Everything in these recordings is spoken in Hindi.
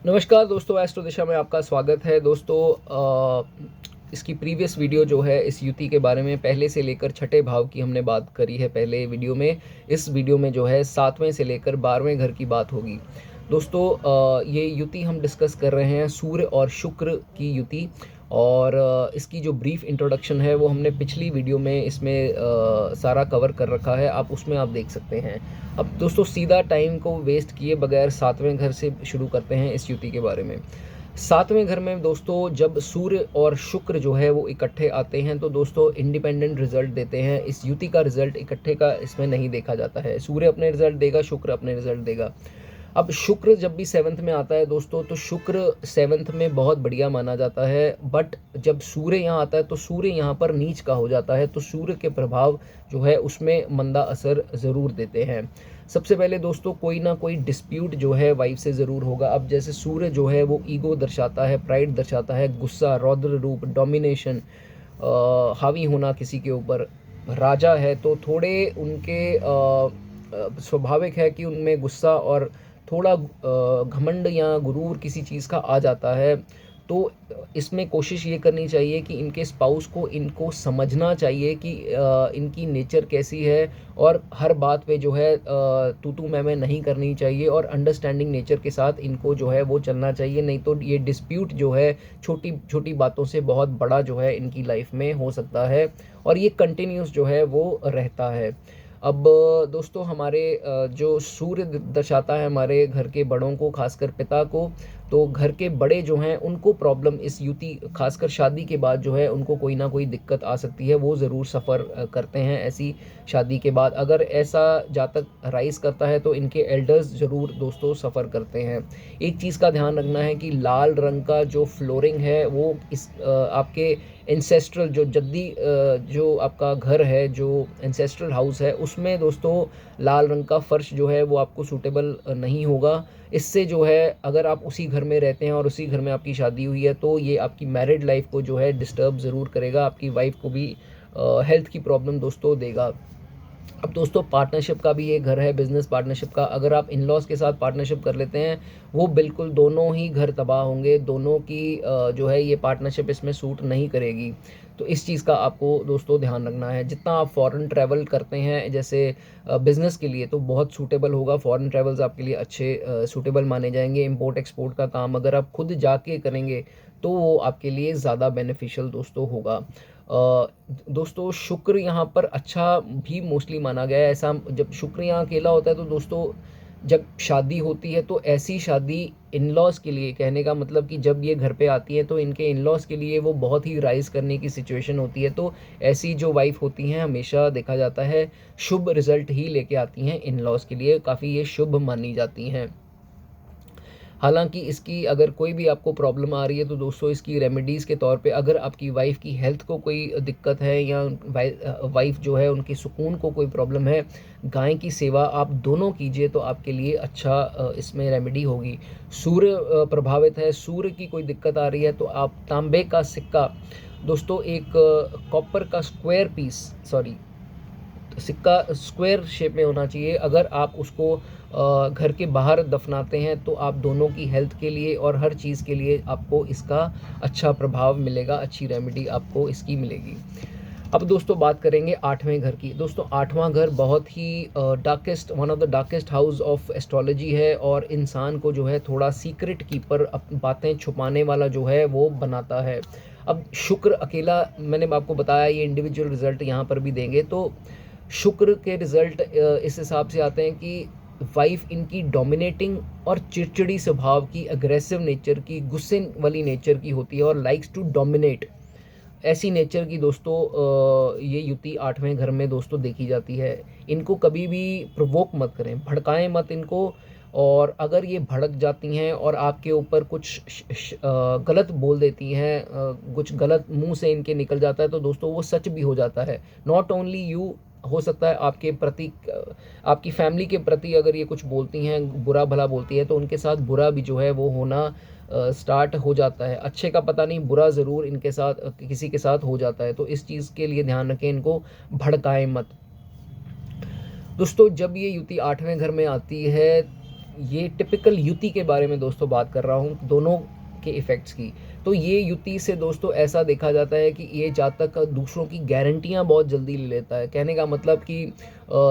नमस्कार दोस्तों, एस्ट्रो दिशा में आपका स्वागत है। दोस्तों इसकी प्रीवियस वीडियो जो है इस युति के बारे में पहले से लेकर छठे भाव की हमने बात करी है पहले वीडियो में। इस वीडियो में जो है 7वें से लेकर 12वें घर की बात होगी। दोस्तों ये युति हम डिस्कस कर रहे हैं सूर्य और शुक्र की युति, और इसकी जो ब्रीफ इंट्रोडक्शन है वो हमने पिछली वीडियो में इसमें सारा कवर कर रखा है, आप देख सकते हैं। अब दोस्तों सीधा टाइम को वेस्ट किए बगैर 7वें घर से शुरू करते हैं इस युति के बारे में। 7वें घर में दोस्तों जब सूर्य और शुक्र जो है वो इकट्ठे आते हैं तो दोस्तों इंडिपेंडेंट रिजल्ट देते हैं। इस युति का रिजल्ट इकट्ठे का इसमें नहीं देखा जाता है। सूर्य अपने रिजल्ट देगा, शुक्र अपने रिजल्ट देगा। अब शुक्र जब भी 7th में आता है दोस्तों, तो शुक्र 7th में बहुत बढ़िया माना जाता है। बट जब सूर्य यहाँ आता है तो सूर्य यहाँ पर नीच का हो जाता है, तो सूर्य के प्रभाव जो है उसमें मंदा असर ज़रूर देते हैं। सबसे पहले दोस्तों कोई ना कोई डिस्प्यूट जो है वाइफ से ज़रूर होगा। अब जैसे सूर्य जो है वो ईगो दर्शाता है, प्राइड दर्शाता है, गुस्सा, रौद्र रूप, डोमिनेशन, हावी होना किसी के ऊपर। राजा है तो थोड़े उनके स्वाभाविक है कि उनमें गुस्सा और थोड़ा घमंड या गुरूर किसी चीज़ का आ जाता है। तो इसमें कोशिश ये करनी चाहिए कि इनके स्पाउस को इनको समझना चाहिए कि इनकी नेचर कैसी है, और हर बात पे जो है तू तू मैं नहीं करनी चाहिए, और अंडरस्टैंडिंग नेचर के साथ इनको जो है वो चलना चाहिए। नहीं तो ये डिस्प्यूट जो है छोटी छोटी बातों से बहुत बड़ा जो है इनकी लाइफ में हो सकता है, और ये कंटिन्यूस जो है वो रहता है। अब दोस्तों हमारे जो सूर्य दर्शाता है हमारे घर के बड़ों को, खासकर पिता को, तो घर के बड़े जो हैं उनको प्रॉब्लम इस युति खासकर शादी के बाद जो है उनको कोई ना कोई दिक्कत आ सकती है। वो ज़रूर सफ़र करते हैं ऐसी शादी के बाद। अगर ऐसा जातक राइज करता है तो इनके एल्डर्स ज़रूर दोस्तों सफ़र करते हैं। एक चीज़ का ध्यान रखना है कि लाल रंग का जो फ्लोरिंग है वो इस आपके एंसेस्ट्रल जो जद्दी जो आपका घर है, जो एंसेस्ट्रल हाउस है, उसमें दोस्तों लाल रंग का फर्श जो है वो आपको सूटेबल नहीं होगा। इससे जो है अगर आप उसी घर में रहते हैं और उसी घर में आपकी शादी हुई है तो ये आपकी मैरिड लाइफ को जो है डिस्टर्ब ज़रूर करेगा, आपकी वाइफ को भी हेल्थ की प्रॉब्लम दोस्तों देगा। अब दोस्तों पार्टनरशिप का भी ये घर है, बिजनेस पार्टनरशिप का। अगर आप इन लॉज के साथ पार्टनरशिप कर लेते हैं, वो बिल्कुल दोनों ही घर तबाह होंगे। दोनों की जो है ये पार्टनरशिप इसमें सूट नहीं करेगी। तो इस चीज़ का आपको दोस्तों ध्यान रखना है। जितना आप फॉरेन ट्रैवल करते हैं जैसे बिज़नेस के लिए, तो बहुत सूटेबल होगा। फॉरेन ट्रैवल्स आपके लिए अच्छे सूटेबल माने जाएंगे। इंपोर्ट एक्सपोर्ट का काम अगर आप खुद जाके करेंगे तो वो आपके लिए ज़्यादा बेनिफिशियल दोस्तों होगा। दोस्तों शुक्र यहाँ पर अच्छा भी मोस्टली माना गया है। ऐसा जब शुक्र यहाँ अकेला होता है तो दोस्तों जब शादी होती है तो ऐसी शादी इन लॉज के लिए, कहने का मतलब कि जब ये घर पे आती है तो इनके इन लॉज के लिए वो बहुत ही राइज़ करने की सिचुएशन होती है। तो ऐसी जो वाइफ होती हैं हमेशा देखा जाता है शुभ रिजल्ट ही लेके आती हैं इन लॉज के लिए, काफ़ी ये शुभ मानी जाती हैं। हालांकि इसकी अगर कोई भी आपको प्रॉब्लम आ रही है तो दोस्तों इसकी रेमेडीज़ के तौर पे, अगर आपकी वाइफ की हेल्थ को कोई दिक्कत है या वाइफ जो है उनके सुकून को कोई प्रॉब्लम है, गाय की सेवा आप दोनों कीजिए तो आपके लिए अच्छा इसमें रेमेडी होगी। सूर्य प्रभावित है, सूर्य की कोई दिक्कत आ रही है तो आप तांबे का सिक्का दोस्तों, एक कॉपर का स्क्वायर पीस, सॉरी सिक्का स्क्वायर शेप में होना चाहिए। अगर आप उसको घर के बाहर दफनाते हैं तो आप दोनों की हेल्थ के लिए और हर चीज़ के लिए आपको इसका अच्छा प्रभाव मिलेगा, अच्छी रेमेडी आपको इसकी मिलेगी। अब दोस्तों बात करेंगे 8वें घर की। दोस्तों 8वां घर बहुत ही darkest, one of the darkest house of astrology है, और इंसान को जो है थोड़ा सीक्रेट कीपर, बातें छुपाने वाला जो है वो बनाता है। अब शुक्र अकेला, मैंने आपको बताया ये इंडिविजुअल रिजल्ट यहाँ पर भी देंगे, तो शुक्र के रिजल्ट इस हिसाब से आते हैं कि वाइफ इनकी डोमिनेटिंग और चिड़चिड़ी स्वभाव की, अग्रेसिव नेचर की, गुस्से वाली नेचर की होती है और लाइक्स टू डोमिनेट। ऐसी नेचर की दोस्तों ये युति 8वें घर में दोस्तों देखी जाती है। इनको कभी भी प्रोवोक मत करें, भड़काएं मत इनको। और अगर ये भड़क जाती हैं और आपके ऊपर कुछ गलत बोल देती हैं, कुछ गलत मुंह से इनके निकल जाता है तो दोस्तों वो सच भी हो जाता है। नॉट ओनली यू, हो सकता है आपके प्रति, आपकी फैमिली के प्रति अगर ये कुछ बोलती हैं, बुरा भला बोलती है, तो उनके साथ बुरा भी जो है वो होना स्टार्ट हो जाता है। अच्छे का पता नहीं, बुरा ज़रूर इनके साथ किसी के साथ हो जाता है। तो इस चीज़ के लिए ध्यान रखें, इनको भड़काएं मत। दोस्तों जब ये युति 8वें घर में आती है ये टिपिकल युति के बारे में दोस्तों बात कर रहा हूँ, दोनों के इफ़ेक्ट्स की। तो ये युति से दोस्तों ऐसा देखा जाता है कि ये जातक दूसरों की गारंटियाँ बहुत जल्दी ले लेता है। कहने का मतलब कि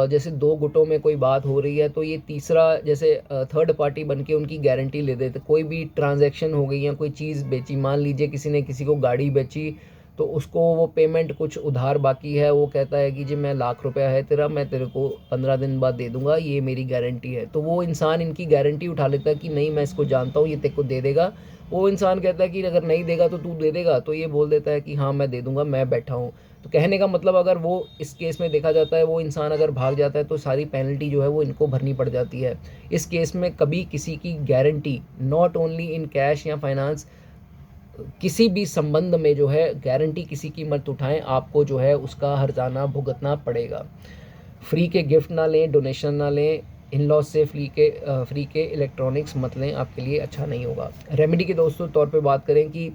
जैसे 2 गुटों में कोई बात हो रही है तो ये तीसरा जैसे थर्ड पार्टी बन के उनकी गारंटी ले देते। कोई भी ट्रांज़ैक्शन हो गई या कोई चीज़ बेची, मान लीजिए किसी ने किसी को गाड़ी बेची, तो उसको वो पेमेंट कुछ उधार बाकी है, वो कहता है कि जी मैं लाख रुपया है तेरा, मैं तेरे को 15 दिन बाद दे दूँगा, ये मेरी गारंटी है। तो वो इंसान इनकी गारंटी उठा लेता है कि नहीं मैं इसको जानता हूँ, ये तेरे को दे देगा। वो इंसान कहता है कि अगर नहीं देगा तो तू दे देगा, तो ये बोल देता है कि हाँ मैं दे दूँगा, मैं बैठा हूँ। तो कहने का मतलब अगर वो इस केस में देखा जाता है, वो इंसान अगर भाग जाता है तो सारी पेनल्टी जो है वो इनको भरनी पड़ जाती है। इस केस में कभी किसी की guarantee, not only in cash या फाइनेंस, किसी भी संबंध में जो है गारंटी किसी की मत उठाएं, आपको जो है उसका हर्जाना भुगतना पड़ेगा। फ्री के गिफ्ट ना लें, डोनेशन ना लें, इन लॉज से फ्री के इलेक्ट्रॉनिक्स मत लें, आपके लिए अच्छा नहीं होगा। रेमेडी के दोस्तों तौर पे बात करें कि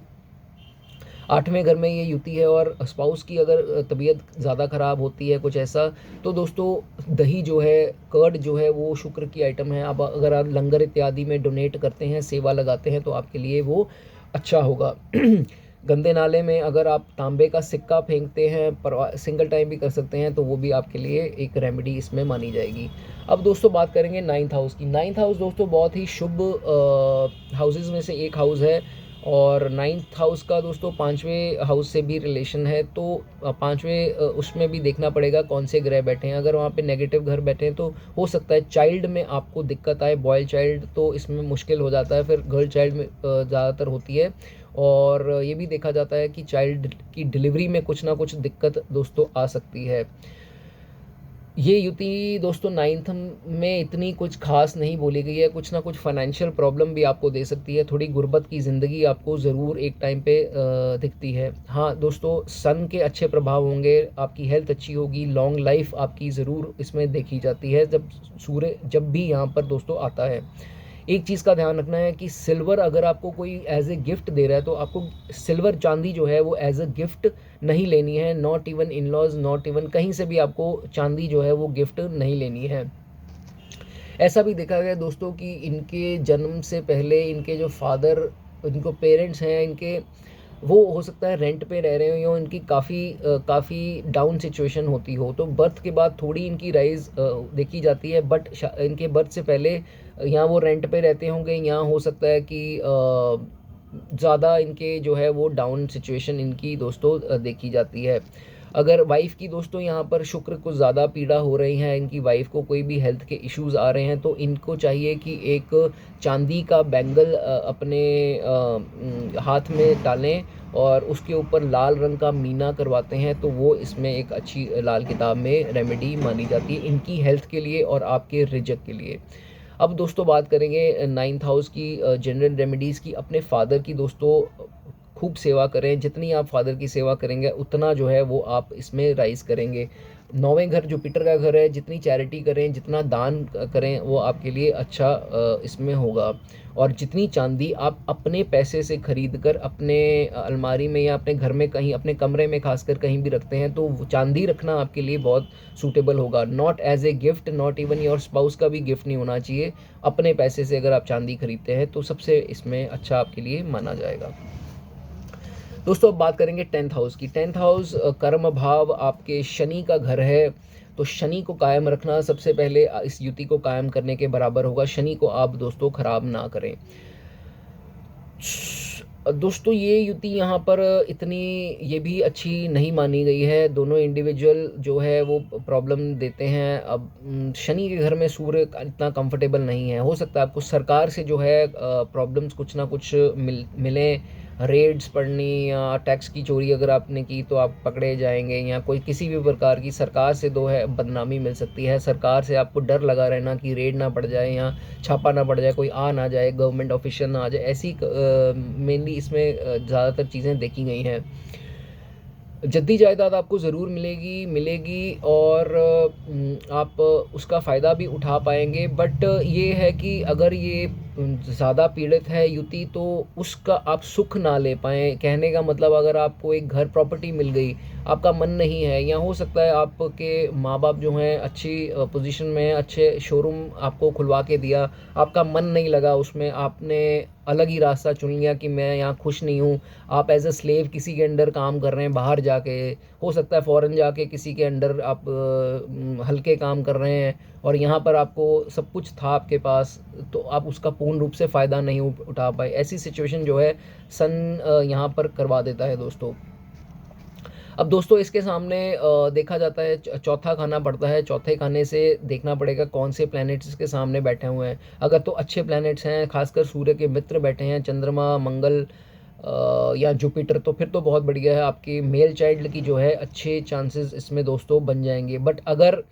8वें घर में ये युति है और स्पाउस की अगर तबीयत ज़्यादा ख़राब होती है कुछ ऐसा, तो दोस्तों दही जो है, कर्ड जो है वो शुक्र की आइटम है। अब अगर आप लंगर इत्यादि में डोनेट करते हैं, सेवा लगाते हैं, तो आपके लिए वो अच्छा होगा। गंदे नाले में अगर आप तांबे का सिक्का फेंकते हैं, पर सिंगल टाइम भी कर सकते हैं, तो वो भी आपके लिए एक रेमेडी इसमें मानी जाएगी। अब दोस्तों बात करेंगे 9th हाउस की। 9th हाउस दोस्तों बहुत ही शुभ हाउसेज़ में से एक हाउस है और 9th हाउस का दोस्तों 5वें हाउस से भी रिलेशन है। तो 5वें उसमें भी देखना पड़ेगा कौन से ग्रह बैठे हैं। अगर वहाँ पे नेगेटिव घर बैठे हैं तो हो सकता है चाइल्ड में आपको दिक्कत आए। बॉय चाइल्ड तो इसमें मुश्किल हो जाता है, फिर गर्ल चाइल्ड में ज़्यादातर होती है। और ये भी देखा जाता है कि चाइल्ड की डिलीवरी में कुछ ना कुछ दिक्कत दोस्तों आ सकती है। ये युति दोस्तों 9th में इतनी कुछ खास नहीं बोली गई है, कुछ ना कुछ फाइनेंशियल प्रॉब्लम भी आपको दे सकती है, थोड़ी गुर्बत की ज़िंदगी आपको ज़रूर एक टाइम पे दिखती है। हाँ दोस्तों, सन के अच्छे प्रभाव होंगे, आपकी हेल्थ अच्छी होगी, लॉन्ग लाइफ आपकी ज़रूर इसमें देखी जाती है जब सूर्य जब भी यहाँ पर दोस्तों आता है। एक चीज़ का ध्यान रखना है कि सिल्वर अगर आपको कोई एज ए गिफ्ट दे रहा है तो आपको सिल्वर चांदी जो है वो एज ए गिफ्ट नहीं लेनी है। Not even in laws, not even कहीं से भी आपको चांदी जो है वो गिफ्ट नहीं लेनी है। ऐसा भी देखा गया दोस्तों कि इनके जन्म से पहले इनके जो फादर, इनको पेरेंट्स हैं इनके, वो हो सकता है रेंट पे रह रहे हो या इनकी काफ़ी डाउन सिचुएशन होती हो, तो बर्थ के बाद थोड़ी इनकी राइज़ देखी जाती है। बट इनके बर्थ से पहले यहाँ वो रेंट पे रहते होंगे, यहाँ हो सकता है कि ज़्यादा इनके जो है वो डाउन सिचुएशन इनकी दोस्तों देखी जाती है। अगर वाइफ़ की दोस्तों यहाँ पर शुक्र कुछ ज़्यादा पीड़ा हो रही है, इनकी वाइफ़ को कोई भी हेल्थ के इश्यूज़ आ रहे हैं, तो इनको चाहिए कि एक चांदी का बैंगल अपने हाथ में डालें और उसके ऊपर लाल रंग का मीना करवाते हैं, तो वो इसमें एक अच्छी लाल किताब में रेमेडी मानी जाती है इनकी हेल्थ के लिए और आपके रिज़्क के लिए। अब दोस्तों बात करेंगे 9th हाउस की जनरल रेमेडीज़ की। अपने फादर की दोस्तों खूब सेवा करें, जितनी आप फादर की सेवा करेंगे उतना जो है वो आप इसमें राइज़ करेंगे। 9वें घर जुपिटर का घर है, जितनी चैरिटी करें, जितना दान करें वो आपके लिए अच्छा इसमें होगा। और जितनी चांदी आप अपने पैसे से खरीद कर अपने अलमारी में या अपने घर में कहीं अपने कमरे में खासकर कहीं भी रखते हैं, तो चांदी रखना आपके लिए बहुत सूटेबल होगा। Not as a gift, not even your spouse का भी गिफ्ट नहीं होना चाहिए। अपने पैसे से अगर आप चांदी खरीदते हैं तो सबसे इसमें अच्छा आपके लिए माना जाएगा। दोस्तों अब बात करेंगे 10th हाउस की। 10th हाउस कर्म भाव आपके शनि का घर है, तो शनि को कायम रखना सबसे पहले इस युति को कायम करने के बराबर होगा। शनि को आप दोस्तों खराब ना करें। दोस्तों ये युति यहाँ पर इतनी ये भी अच्छी नहीं मानी गई है, दोनों इंडिविजुअल जो है वो प्रॉब्लम देते हैं। अब शनि के घर में सूर्य इतना कंफर्टेबल नहीं है, हो सकता है आपको सरकार से जो है प्रॉब्लम्स कुछ ना कुछ मिलें, रेड्स पड़नी या टैक्स की चोरी अगर आपने की तो आप पकड़े जाएंगे, या कोई किसी भी प्रकार की सरकार से दो है बदनामी मिल सकती है। सरकार से आपको डर लगा रहना कि रेड ना पड़ जाए या छापा ना पड़ जाए, कोई आ ना जाए, गवर्नमेंट ऑफिशियल ना आ जाए, ऐसी मेनली इसमें ज़्यादातर चीज़ें देखी गई हैं। जद्दी जायदाद आपको ज़रूर मिलेगी और आप उसका फ़ायदा भी उठा पाएंगे। बट ये है कि अगर ये ज़्यादा पीड़ित है युति तो उसका आप सुख ना ले पाएँ। कहने का मतलब अगर आपको एक घर प्रॉपर्टी मिल गई, आपका मन नहीं है, या हो सकता है आपके माँ-बाप जो हैं अच्छी पोज़ीशन में हैं, अच्छे शोरूम आपको खुलवा के दिया, आपका मन नहीं लगा उसमें, आपने अलग ही रास्ता चुन लिया कि मैं यहाँ खुश नहीं हूँ। आप एज़ अ स्लेव किसी के अंडर काम कर रहे हैं बाहर जाके, हो सकता है फ़ॉरेन जाके किसी के अंडर आप हल्के काम कर रहे हैं और यहाँ पर आपको सब कुछ था आपके पास, तो आप उसका पूर्ण रूप से फ़ायदा नहीं उठा पाए। ऐसी सिचुएशन जो है यहाँ पर करवा देता है दोस्तों। अब दोस्तों इसके सामने देखा जाता है चौथा खाना पड़ता है। चौथे खाने से देखना पड़ेगा कौन से प्लैनेट्स इसके सामने बैठे हुए हैं। अगर तो अच्छे प्लैनेट्स हैं, खासकर सूर्य के मित्र बैठे हैं, चंद्रमा, मंगल या जुपिटर, तो फिर तो बहुत बढ़िया है। आपकी मेल चाइल्ड की जो है अच्छे चांसेस इसमें दोस्तों बन जाएंगे। बट अगर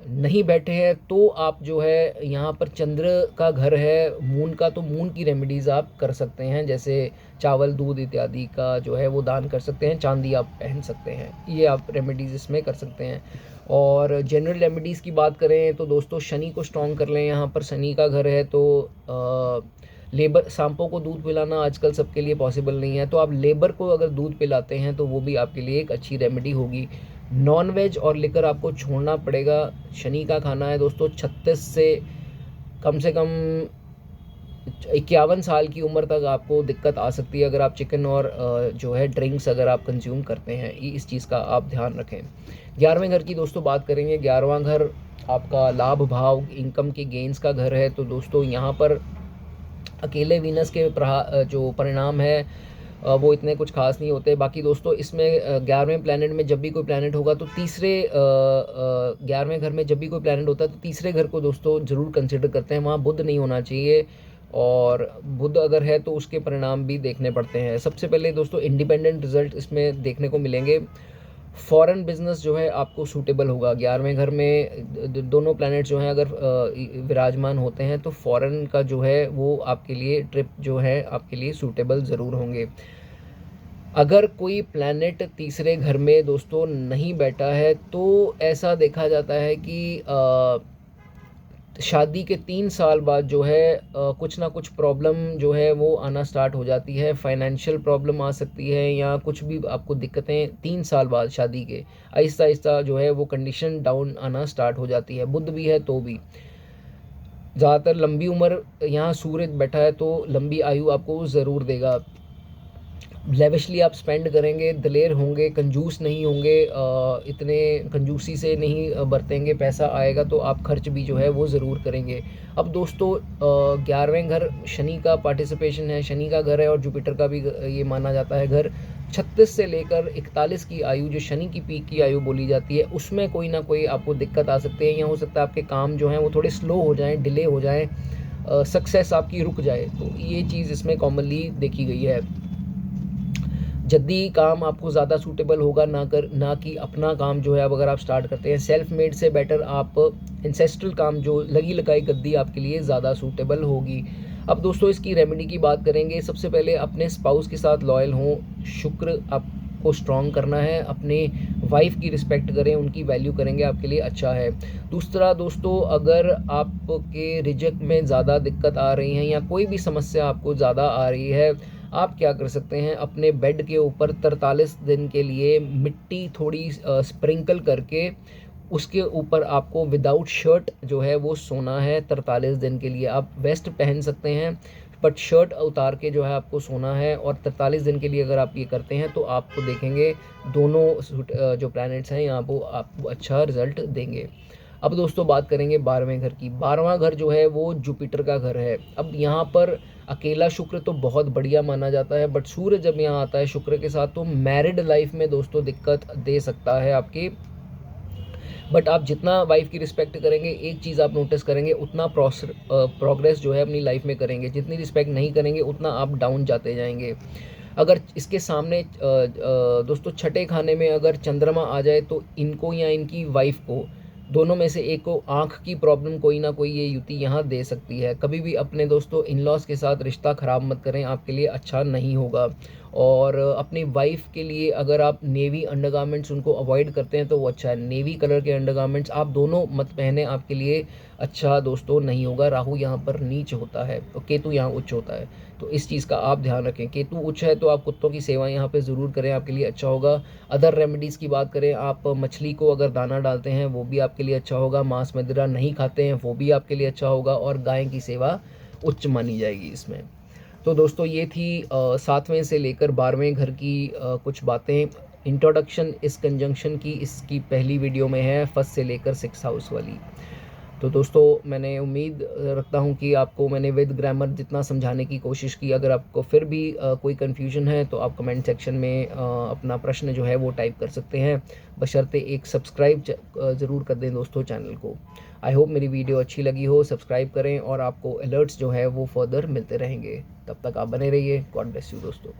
नहीं बैठे हैं तो आप जो है यहाँ पर चंद्र का घर है मून का, तो मून की रेमेडीज़ आप कर सकते हैं, जैसे चावल, दूध इत्यादि का जो है वो दान कर सकते हैं, चांदी आप पहन सकते हैं, ये आप रेमेडीज़ इसमें कर सकते हैं। और जनरल रेमेडीज़ की बात करें तो दोस्तों शनि को स्ट्रॉन्ग कर लें। यहाँ पर शनि का घर है तो लेबर सांपों को दूध पिलाना आजकल सबके लिए पॉसिबल नहीं है, तो आप लेबर को अगर दूध पिलाते हैं तो वो भी आपके लिए एक अच्छी रेमेडी होगी। नॉन वेज और लिकर आपको छोड़ना पड़ेगा। शनि का खाना है दोस्तों 36 से कम 51 साल की उम्र तक आपको दिक्कत आ सकती है अगर आप चिकन और जो है ड्रिंक्स अगर आप कंज्यूम करते हैं। इस चीज़ का आप ध्यान रखें। 11वें घर की दोस्तों बात करेंगे। 11वां घर आपका लाभ भाव, इनकम के गेंस का घर है, तो दोस्तों यहाँ पर अकेले वीनस के जो परिणाम है वो इतने कुछ खास नहीं होते। बाकी दोस्तों इसमें 11वें प्लैनेट में जब भी कोई प्लैनेट होगा तो 11वें घर में जब भी कोई प्लैनेट होता है तो तीसरे घर को दोस्तों ज़रूर कंसिडर करते हैं। वहाँ बुध नहीं होना चाहिए, और बुध अगर है तो उसके परिणाम भी देखने पड़ते हैं। सबसे पहले दोस्तों इंडिपेंडेंट रिजल्ट इसमें देखने को मिलेंगे। फॉरेन बिजनेस जो है आपको सूटेबल होगा। 11वें घर में दोनों प्लैनेट जो हैं अगर विराजमान होते हैं तो फॉरेन का जो है वो आपके लिए ट्रिप जो है आपके लिए सूटेबल ज़रूर होंगे। अगर कोई प्लैनेट तीसरे घर में दोस्तों नहीं बैठा है तो ऐसा देखा जाता है कि शादी के 3 साल बाद जो है कुछ ना कुछ प्रॉब्लम जो है वो आना स्टार्ट हो जाती है। फाइनेंशियल प्रॉब्लम आ सकती है या कुछ भी आपको दिक्कतें 3 साल बाद शादी के आहिस्ता आहिस्ता जो है वो कंडीशन डाउन आना स्टार्ट हो जाती है। बुध भी है तो भी ज़्यादातर लंबी उम्र, यहाँ सूर्य बैठा है तो लंबी आयु आपको ज़रूर देगा। लेविशली आप स्पेंड करेंगे, दलेर होंगे, कंजूस नहीं होंगे, इतने कंजूसी से नहीं बरतेंगे। पैसा आएगा तो आप खर्च भी जो है वो ज़रूर करेंगे। अब दोस्तों 11वें घर शनि का पार्टिसिपेशन है, शनि का घर है और जुपिटर का भी ये माना जाता है घर। 36 से लेकर 41 की आयु जो शनि की पीक की आयु बोली जाती है उसमें कोई ना कोई आपको दिक्कत आ सकती है, या हो सकता है आपके काम जो हैं वो थोड़े स्लो हो जाएँ, डिले हो जाएँ, सक्सेस आपकी रुक जाए, तो ये चीज़ इसमें कॉमनली देखी गई है। जल्दी काम आपको ज़्यादा सूटेबल होगा ना कि अपना काम जो है अब अगर आप स्टार्ट करते हैं सेल्फ मेड से बेटर आप इंसेस्ट्रल काम जो लगी लगाई गद्दी आपके लिए ज़्यादा सूटेबल होगी। अब दोस्तों इसकी रेमेडी की बात करेंगे। सबसे पहले अपने स्पाउस के साथ लॉयल हों, शुक्र आपको स्ट्रॉन्ग करना है, अपने वाइफ की रिस्पेक्ट करें, उनकी वैल्यू करेंगे आपके लिए अच्छा है। दूसरा दोस्तों अगर आपके रिजेक्ट में ज़्यादा दिक्कत आ रही हैं या कोई भी समस्या आपको ज़्यादा आ रही है, आप क्या कर सकते हैं, अपने बेड के ऊपर 43 दिन के लिए मिट्टी थोड़ी स्प्रिंकल करके उसके ऊपर आपको विदाउट शर्ट जो है वो सोना है 43 दिन के लिए। आप वेस्ट पहन सकते हैं बट शर्ट उतार के जो है आपको सोना है, और 43 दिन के लिए अगर आप ये करते हैं तो आपको देखेंगे दोनों जो प्लैनेट्स हैं यहाँ पर आपको अच्छा रिजल्ट देंगे। अब दोस्तों बात करेंगे 12वें घर की। 12वां घर जो है वो जुपिटर का घर है। अब यहाँ पर अकेला शुक्र तो बहुत बढ़िया माना जाता है, बट सूर्य जब यहाँ आता है शुक्र के साथ तो मैरिड लाइफ में दोस्तों दिक्कत दे सकता है आपकी। बट आप जितना वाइफ की रिस्पेक्ट करेंगे, एक चीज़ आप नोटिस करेंगे, उतना प्रोग्रेस जो है अपनी लाइफ में करेंगे। जितनी रिस्पेक्ट नहीं करेंगे उतना आप डाउन जाते जाएंगे। अगर इसके सामने दोस्तों छठे खाने में अगर चंद्रमा आ जाए तो इनको या इनकी वाइफ को, दोनों में से एक को आँख की प्रॉब्लम कोई ना कोई ये युति यहाँ दे सकती है। कभी भी अपने दोस्तों इन लॉज के साथ रिश्ता ख़राब मत करें, आपके लिए अच्छा नहीं होगा। और अपनी वाइफ़ के लिए अगर आप नेवी अंडरगारमेंट्स उनको अवॉइड करते हैं तो वो अच्छा है। नेवी कलर के अंडरगारमेंट्स आप दोनों मत पहने, आपके लिए अच्छा दोस्तों नहीं होगा। राहु यहाँ पर नीच होता है और केतु यहाँ उच्च होता है, तो इस चीज़ का आप ध्यान रखें। केतु उच्च है तो आप कुत्तों की सेवा यहाँ पे ज़रूर करें, आपके लिए अच्छा होगा। अदर रेमेडीज़ की बात करें, आप मछली को अगर दाना डालते हैं वो भी आपके लिए अच्छा होगा। मांस मदिरा नहीं खाते हैं वो भी आपके लिए अच्छा होगा, और गाय की सेवा उच्च मानी जाएगी इसमें। तो दोस्तों ये थी 7वें से लेकर 12वें घर की कुछ बातें। इंट्रोडक्शन इस कंजंक्शन की इसकी पहली वीडियो में है, फर्स्ट से लेकर 6 हाउस वाली। तो दोस्तों मैंने उम्मीद रखता हूँ कि आपको मैंने विद ग्रामर जितना समझाने की कोशिश की। अगर आपको फिर भी कोई कन्फ्यूजन है तो आप कमेंट सेक्शन में अपना प्रश्न जो है वो टाइप कर सकते हैं, बशर्ते एक सब्सक्राइब ज़रूर कर दें दोस्तों चैनल को। आई होप मेरी वीडियो अच्छी लगी हो, सब्सक्राइब करें और आपको अलर्ट्स जो है वो फर्दर मिलते रहेंगे। तब तक आप बने रहिए। गॉड ब्लेस यू दोस्तों।